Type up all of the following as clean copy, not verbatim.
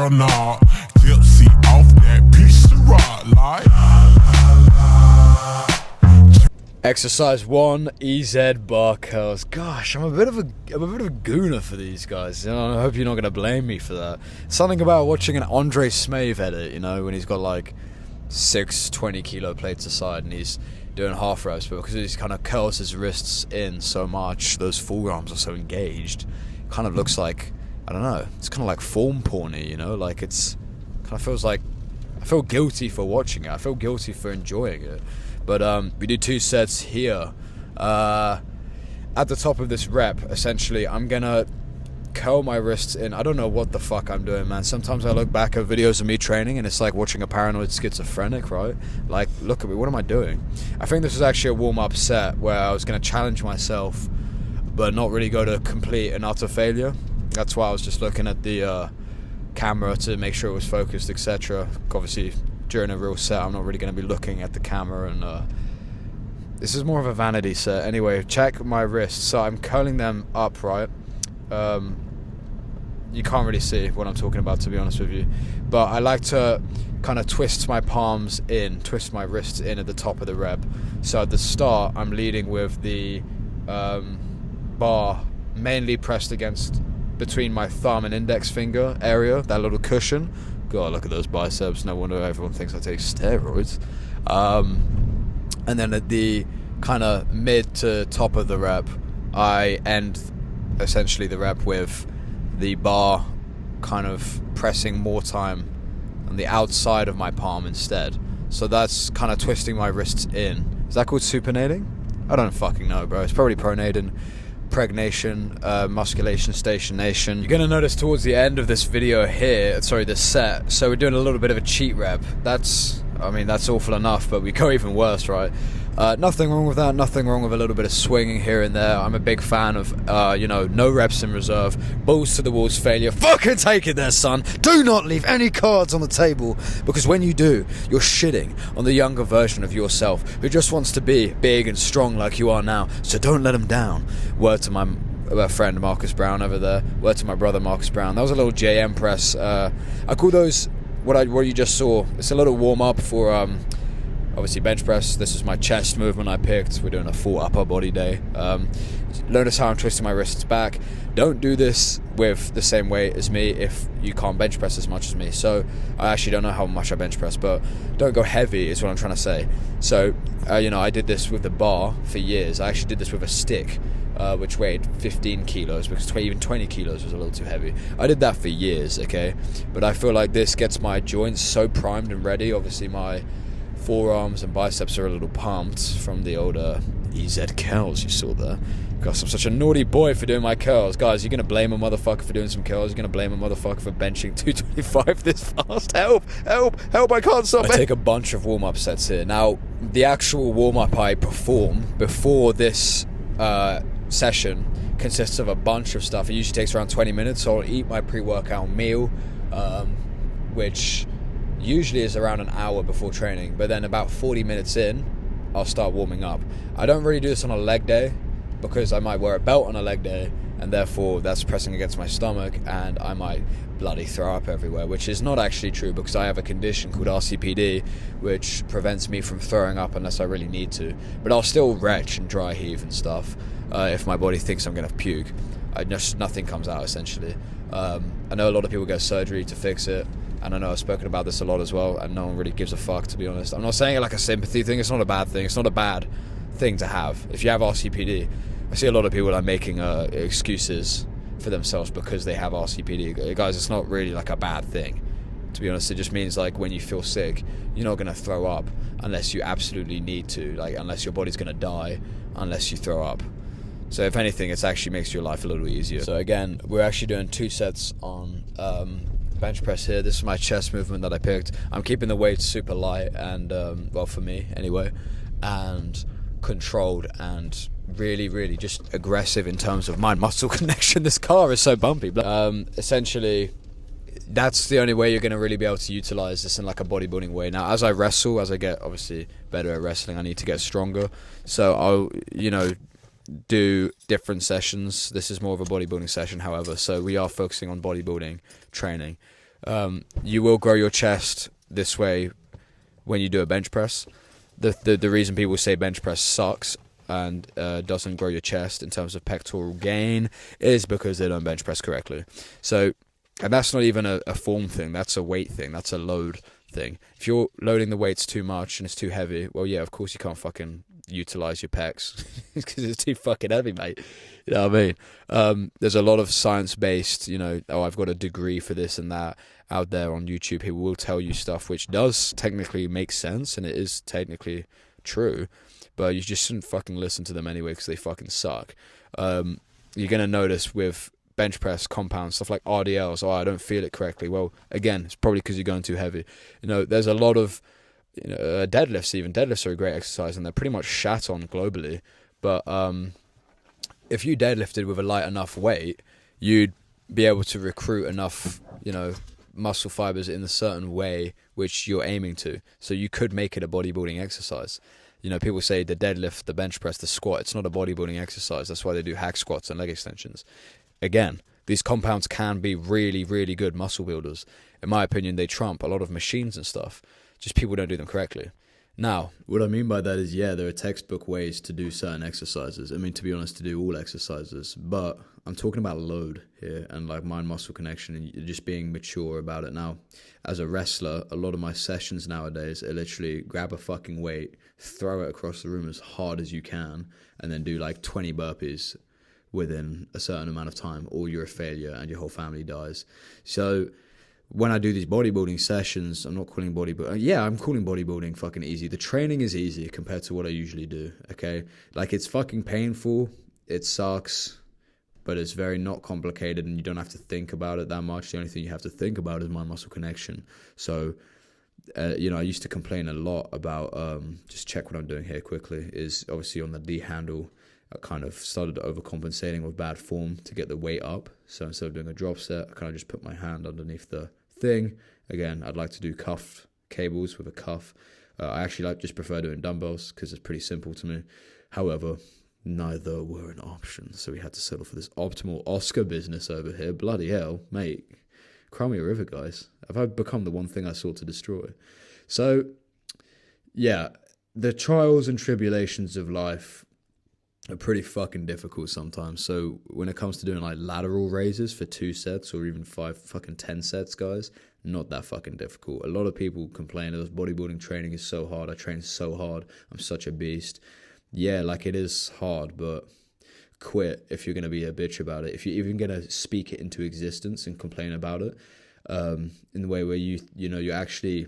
girl, nah. Tipsy off that piece of rock, like. Exercise 1, EZ bar curls. Gosh, I'm a bit of a gooner for these guys. You know, I hope you're not gonna blame me for that. Something about watching an Andre Smave edit, you know, when he's got like 6 20-kilo plates aside and he's doing half reps, but because he kind of curls his wrists in so much, those forearms are so engaged. It kind of looks like, I don't know, it's kind of like form porny, you know, like it's kind of feels like I feel guilty for watching it. I feel guilty for enjoying it. But we do 2 sets here. At the top of this rep, essentially, I'm gonna curl my wrists in. I don't know what the fuck I'm doing, man. Sometimes I look back at videos of me training and it's like watching a paranoid schizophrenic, right? Like, look at me, what am I doing? I think this was actually a warm-up set where I was gonna challenge myself, but not really go to complete and utter failure. That's why I was just looking at the camera to make sure it was focused, etc. Obviously, during a real set, I'm not really going to be looking at the camera, and this is more of a vanity set. Anyway, check my wrists. So I'm curling them up, right? You can't really see what I'm talking about, to be honest with you, but I like to kind of twist my palms in, twist my wrists in at the top of the rep. So at the start, I'm leading with the bar mainly pressed against between my thumb and index finger area, that little cushion. God, look at those biceps. No wonder everyone thinks I take steroids. And then at the kind of mid to top of the rep, I end essentially the rep with the bar kind of pressing more time on the outside of my palm instead. So that's kind of twisting my wrists in. Is that called supinating? I don't fucking know, bro. It's probably pronating. Pregnation, musculation, stationation. You're gonna notice towards the end of this video here, this set, so we're doing a little bit of a cheat rep. That's awful enough, but we go even worse, right? Nothing wrong with that, nothing wrong with a little bit of swinging here and there. I'm a big fan of, no reps in reserve, balls to the walls failure. Fucking take it there, son. Do not leave any cards on the table, because when you do, you're shitting on the younger version of yourself who just wants to be big and strong like you are now, so don't let him down. Word to my friend Marcus Brown over there. Word to my brother Marcus Brown. That was a little JM press. I call those what you just saw. It's a little warm up for obviously bench press. This is my chest movement I picked. We're doing a full upper body day. Notice how I'm twisting my wrists back. Don't do this with the same weight as me if you can't bench press as much as me. So I actually don't know how much I bench press, but don't go heavy is what I'm trying to say. So I did this with the bar for years. I actually did this with a stick, which weighed 15 kilos because even 20 kilos was a little too heavy. I did that for years, okay? But I feel like this gets my joints so primed and ready. Obviously my forearms and biceps are a little pumped from the older EZ curls you saw there. Gosh, I'm such a naughty boy for doing my curls. Guys, you're going to blame a motherfucker for doing some curls. You're going to blame a motherfucker for benching 225 this fast. Help, I can't stop. I take a bunch of warm-up sets here. Now, the actual warm-up I perform before this session consists of a bunch of stuff. It usually takes around 20 minutes, so I'll eat my pre-workout meal, which usually is around an hour before training, but then about 40 minutes in, I'll start warming up. I don't really do this on a leg day because I might wear a belt on a leg day, and therefore that's pressing against my stomach, and I might bloody throw up everywhere, which is not actually true because I have a condition called RCPD, which prevents me from throwing up unless I really need to. But I'll still retch and dry heave and stuff if my body thinks I'm going to puke. Nothing comes out, essentially. I know a lot of people get surgery to fix it, and I know I've spoken about this a lot as well, and no one really gives a fuck, to be honest. I'm not saying it like a sympathy thing. It's not a bad thing. It's not a bad thing to have. If you have RCPD, I see a lot of people are making excuses for themselves because they have RCPD. Guys, it's not really like a bad thing. To be honest, it just means like when you feel sick, you're not going to throw up unless you absolutely need to, like unless your body's going to die, unless you throw up. So if anything, it actually makes your life a little easier. So again, we're actually doing 2 sets on bench press here. This is my chest movement that I picked. I'm keeping the weight super light and, well, for me anyway, and controlled and really just aggressive in terms of mind-muscle connection. This car is so bumpy. Essentially, that's the only way you're going to really be able to utilize this in like a bodybuilding way. Now, as I wrestle, as I get obviously better at wrestling, I need to get stronger. So I'll, do different sessions. This is more of a bodybuilding session, however, so we are focusing on bodybuilding training. You will grow your chest this way when you do a bench press. The reason people say bench press sucks and doesn't grow your chest in terms of pectoral gain is because they don't bench press correctly. So, and that's not even a form thing, that's a weight thing, that's a load thing. If you're loading the weights too much and it's too heavy, well, yeah, of course you can't fucking utilize your pecs because it's too fucking heavy, mate. You know what I mean? There's a lot of science-based, I've got a degree for this and that out there on YouTube. People will tell you stuff which does technically make sense and it is technically true, but you just shouldn't fucking listen to them anyway because they fucking suck. You're going to notice with bench press compounds, stuff like RDLs, I don't feel it correctly. Well, again, it's probably because you're going too heavy. There's a lot of deadlifts. Even deadlifts are a great exercise and they're pretty much shat on globally, but if you deadlifted with a light enough weight, you'd be able to recruit enough muscle fibers in a certain way which you're aiming to, so you could make it a bodybuilding exercise. People say the deadlift, the bench press, the squat, it's not a bodybuilding exercise. That's why they do hack squats and leg extensions. Again, these compounds can be really, really good muscle builders. In my opinion, they trump a lot of machines and stuff. Just people don't do them correctly. Now, what I mean by that is, yeah, there are textbook ways to do certain exercises. I mean, to be honest, to do all exercises. But I'm talking about load here and like mind-muscle connection and just being mature about it. Now, as a wrestler, a lot of my sessions nowadays are literally grab a fucking weight, throw it across the room as hard as you can, and then do like 20 burpees within a certain amount of time, or you're a failure and your whole family dies. So when I do these bodybuilding sessions, I'm not calling bodybuilding. Yeah, I'm calling bodybuilding fucking easy. The training is easy compared to what I usually do, okay? Like, it's fucking painful. It sucks, but it's very not complicated and you don't have to think about it that much. The only thing you have to think about is mind-muscle connection. So, I used to complain a lot about, just check what I'm doing here quickly, is obviously on the D handle, I kind of started overcompensating with bad form to get the weight up. So instead of doing a drop set, I kind of just put my hand underneath the thing. Again, I'd like to do cuff cables with a cuff. I actually just prefer doing dumbbells because it's pretty simple to me. However, neither were an option, so we had to settle for this optimal Oscar business over here. Bloody hell, mate. Cry me a river, guys. Have I become the one thing I sought to destroy? So, yeah, the trials and tribulations of life are pretty fucking difficult sometimes. So when it comes to doing like lateral raises for 2 sets or even 10 sets, guys, not that fucking difficult. A lot of people complain that bodybuilding training is so hard. I train so hard. I'm such a beast. Yeah, like, it is hard, but quit if you're going to be a bitch about it. If you're even going to speak it into existence and complain about it in the way where you're actually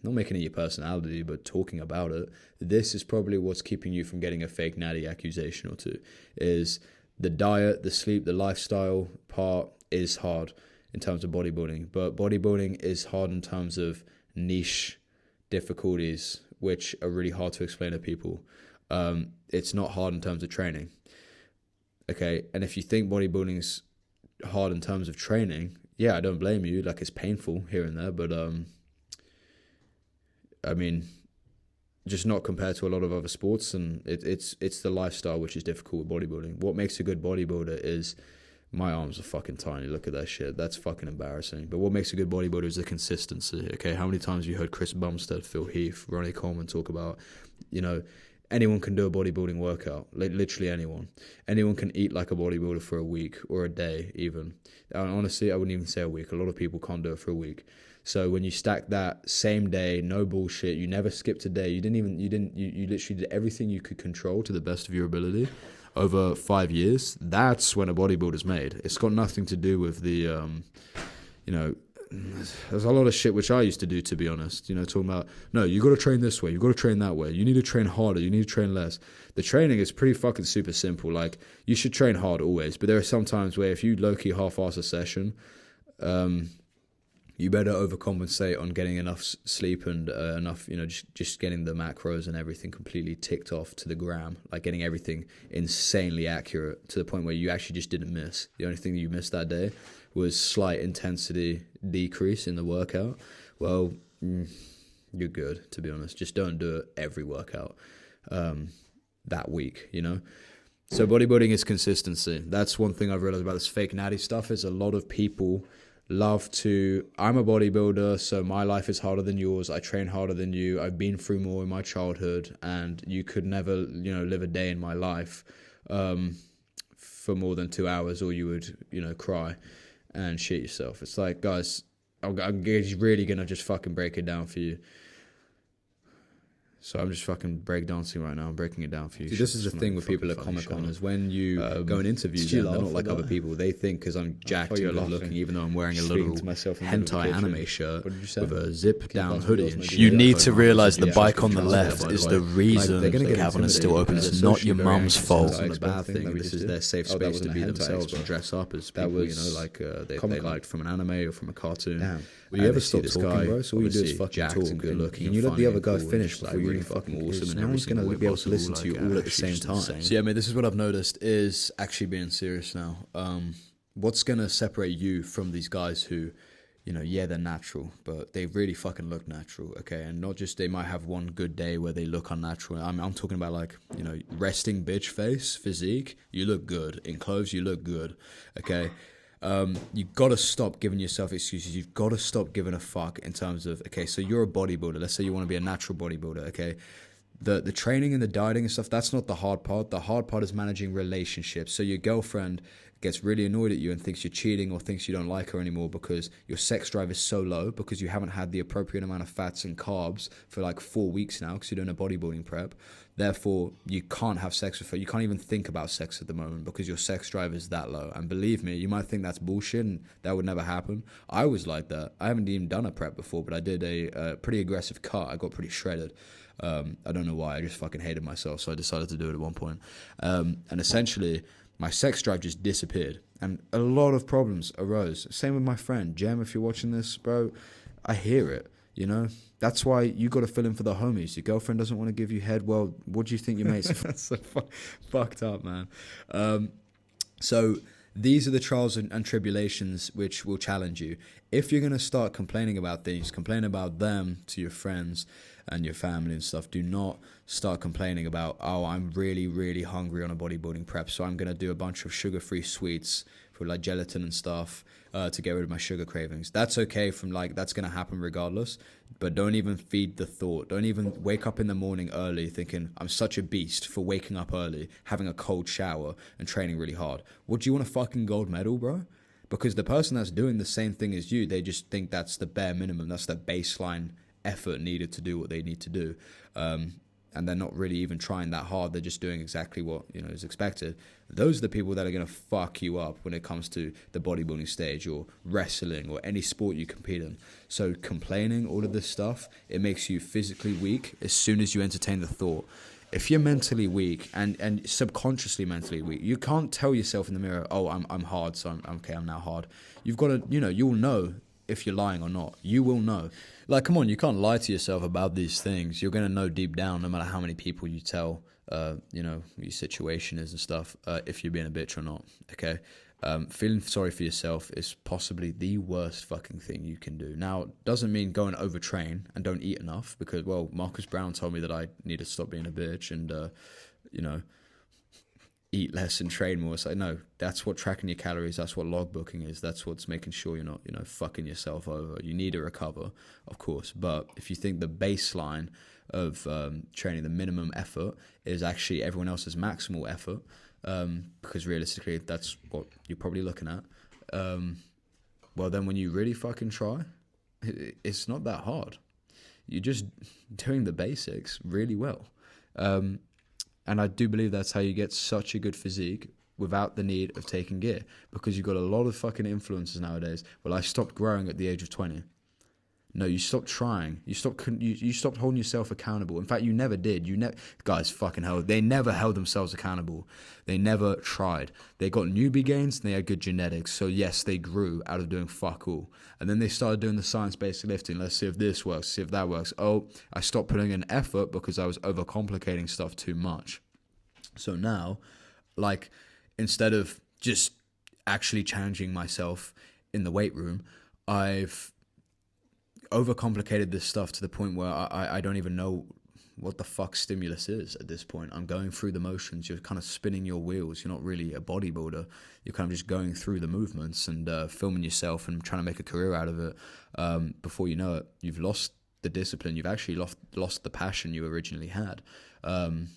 not making it your personality, but talking about it, this is probably what's keeping you from getting a fake natty accusation or two, is the diet, the sleep, the lifestyle part is hard in terms of bodybuilding. But bodybuilding is hard in terms of niche difficulties, which are really hard to explain to people. It's not hard in terms of training. Okay, and if you think bodybuilding's hard in terms of training, yeah, I don't blame you. Like, it's painful here and there, but I mean, just not compared to a lot of other sports, and it's the lifestyle which is difficult with bodybuilding. What makes a good bodybuilder is, my arms are fucking tiny, look at that shit, that's fucking embarrassing. But what makes a good bodybuilder is the consistency, okay? How many times have you heard Chris Bumstead, Phil Heath, Ronnie Coleman talk about, anyone can do a bodybuilding workout, literally anyone. Anyone can eat like a bodybuilder for a week or a day even. Honestly, I wouldn't even say a week. A lot of people can't do it for a week. So when you stack that same day, no bullshit, you never skipped a day, you literally did everything you could control to the best of your ability over 5 years, that's when a bodybuilder's made. It's got nothing to do with the, there's a lot of shit which I used to do, to be honest, talking about, no, you got to train this way, you got to train that way, you need to train harder, you need to train less. The training is pretty fucking super simple. Like, you should train hard always, but there are some times where if you low-key half-ass a session, you better overcompensate on getting enough sleep and enough, just getting the macros and everything completely ticked off to the gram, like getting everything insanely accurate to the point where you actually just didn't miss. The only thing that you missed that day was slight intensity decrease in the workout. Well, you're good, to be honest. Just don't do it every workout that week, So bodybuilding is consistency. That's one thing I've realized about this fake natty stuff, is a lot of people I'm a bodybuilder, so my life is harder than yours. I train harder than you. I've been through more in my childhood, and you could never, live a day in my life for more than 2 hours, or you would, cry and shit yourself. It's like, guys, I'm really going to just fucking break it down for you. So I'm just fucking breakdancing right now. I'm breaking it down for you. See, this is the thing with people at Comic-Con is when you go and interview them, they're not like other people. They think because I'm jacked and good looking, even though I'm wearing a little hentai anime shirt with a zip down hoodie and shit. You need to realise the bike on the left is the reason the cabin is still open. It's not your mum's fault. It's not a bad thing. This is their safe space to be themselves and dress up as people, they liked from an anime or from a cartoon. Will you ever stop talking, bro? So all you do is fucking talk and good looking. And you let the other guy finish before you really fucking awesome, and no one's going to be able to listen to you all at the same time. So yeah, mate, this is what I've noticed is actually being serious now. What's going to separate you from these guys who, they're natural, but they really fucking look natural, okay? And not just they might have one good day where they look unnatural. I'm talking about resting bitch face, physique. You look good. In clothes, you look good, okay? You've got to stop giving yourself excuses. You've got to stop giving a fuck in terms of, okay, so you're a bodybuilder. Let's say you want to be a natural bodybuilder, okay? The training and the dieting and stuff, that's not the hard part. The hard part is managing relationships. So your girlfriend gets really annoyed at you and thinks you're cheating or thinks you don't like her anymore because your sex drive is so low because you haven't had the appropriate amount of fats and carbs for like 4 weeks now because you're doing a bodybuilding prep. Therefore, you can't have sex with her. You can't even think about sex at the moment because your sex drive is that low. And believe me, you might think that's bullshit and that would never happen. I was like that. I haven't even done a prep before, but I did a pretty aggressive cut. I got pretty shredded. I don't know why. I just fucking hated myself, so I decided to do it at one point. And essentially, my sex drive just disappeared. And a lot of problems arose. Same with my friend. Jem, if you're watching this, bro, I hear it. That's why you got to fill in for the homies. Your girlfriend doesn't want to give you head. Well, what do you think your mates? That's so fucked up, man. So these are the trials and tribulations which will challenge you. If you're going to start complaining about things, complain about them to your friends and your family and stuff. Do not start complaining about, oh, I'm really, really hungry on a bodybuilding prep, so I'm going to do a bunch of sugar-free sweets for like gelatin and stuff to get rid of my sugar cravings. That's okay that's going to happen regardless, but don't even feed the thought. Don't even wake up in the morning early thinking, I'm such a beast for waking up early, having a cold shower and training really hard. What, do you want a fucking gold medal, bro? Because the person that's doing the same thing as you, they just think that's the bare minimum. That's the baseline effort needed to do what they need to do. And they're not really even trying that hard. They're just doing exactly what is expected. Those are the people that are going to fuck you up when it comes to the bodybuilding stage or wrestling or any sport you compete in. So complaining, all of this stuff, it makes you physically weak as soon as you entertain the thought. If you're mentally weak and subconsciously mentally weak, you can't tell yourself in the mirror, oh, I'm hard, so I'm okay, I'm now hard. You've got to, you'll know if you're lying or not. You will know. Like, come on, you can't lie to yourself about these things. You're going to know deep down, no matter how many people you tell, what your situation is and stuff, if you're being a bitch or not, okay? Feeling sorry for yourself is possibly the worst fucking thing you can do. Now, it doesn't mean go and overtrain and don't eat enough because, well, Marcus Brown told me that I need to stop being a bitch and, eat less and train more. It's like, no, that's what tracking your calories, that's what logbooking is, that's what's making sure you're not, fucking yourself over. You need to recover, of course, but if you think the baseline of training, the minimum effort, is actually everyone else's maximal effort, because realistically, that's what you're probably looking at, well, then when you really fucking try, it's not that hard. You're just doing the basics really well. And I do believe that's how you get such a good physique without the need of taking gear, because you've got a lot of fucking influences nowadays. Well, I stopped growing at the age of 20. No, you stopped trying. You stopped holding yourself accountable. In fact, you never did. Guys, fucking hell, they never held themselves accountable. They never tried. They got newbie gains and they had good genetics. So yes, they grew out of doing fuck all. And then they started doing the science-based lifting. Let's see if this works, see if that works. Oh, I stopped putting in effort because I was overcomplicating stuff too much. So now, like, instead of just actually challenging myself in the weight room, I've overcomplicated this stuff to the point where I don't even know what the fuck stimulus is at this point. I'm going through the motions. You're kind of spinning your wheels. You're not really a bodybuilder. You're kind of just going through the movements and filming yourself and trying to make a career out of it. Before you know it, you've lost the discipline. You've actually lost the passion you originally had. And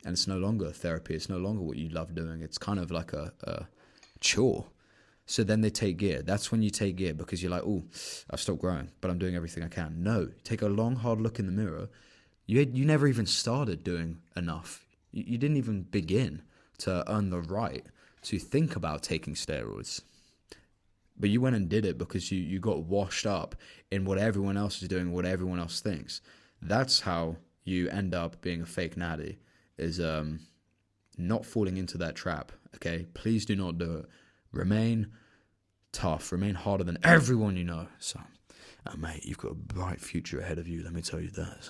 it's no longer therapy. It's no longer what you love doing. It's kind of like a chore. So then they take gear. That's when you take gear, because you're like, oh, I've stopped growing, but I'm doing everything I can. No, take a long, hard look in the mirror. You never even started doing enough. You didn't even begin to earn the right to think about taking steroids. But you went and did it because you got washed up in what everyone else is doing, what everyone else thinks. That's how you end up being a fake natty, is not falling into that trap, okay? Please do not do it. Remain tough. Remain harder than everyone you know. So, mate, you've got a bright future ahead of you, let me tell you that.